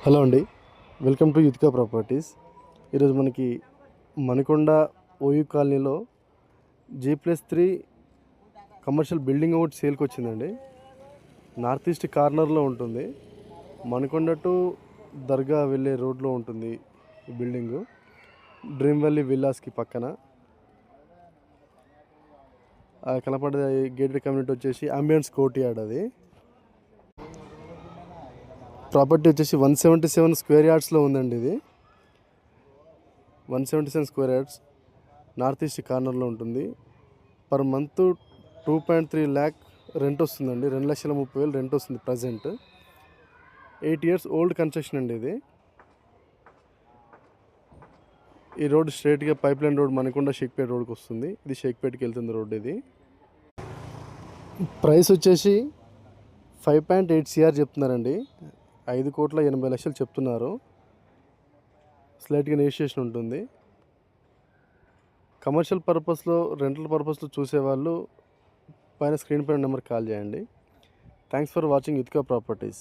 Hello అండి, welcome to యుతికా properties. ఈరోజు మనకి మణికొండ ఓయూ కాలనీలో G+3 కమర్షియల్ బిల్డింగ్ ఒకటి సేల్కి వచ్చిందండి. నార్త్ ఈస్ట్ కార్నర్లో ఉంటుంది. మణికొండ టు దర్గా వెళ్ళే రోడ్లో ఉంటుంది ఈ బిల్డింగు. డ్రీమ్ వ్యాలీ విల్లాస్కి పక్కన కనపడే గేటెడ్ కమ్యూనిటీ వచ్చేసి అంబియన్స్ కోర్ట్యార్డ్. అది ప్రాపర్టీ వచ్చేసి 177 స్క్వేర్ యార్డ్స్లో ఉందండి. ఇది 177 స్క్వేర్ యార్డ్స్ నార్త్ ఈస్ట్ కార్నర్లో ఉంటుంది. పర్ మంత్ 2.3 ల్యాక్ రెంట్ వస్తుందండి. 2,30,000 రెంట్ వస్తుంది ప్రజెంట్. 8 years ఓల్డ్ కన్స్ట్రక్షన్ అండి ఇది. ఈ రోడ్ స్ట్రైట్గా pipe line road Manikonda Shaikpet రోడ్కి వస్తుంది. ఇది షేక్పేటకి వెళ్తుంది రోడ్. ఇది ప్రైస్ వచ్చేసి 5.8 CR చెప్తున్నారండి. 5,80,00,000 చెప్తున్నారు. స్లైట్గా నెగోషియేషన్ ఉంటుంది. కమర్షియల్ పర్పస్లో, రెంటల్ పర్పస్లో చూసేవాళ్ళు పైన స్క్రీన్ పైన నెంబర్కి కాల్ చేయండి. Thanks for watching Yuthika properties.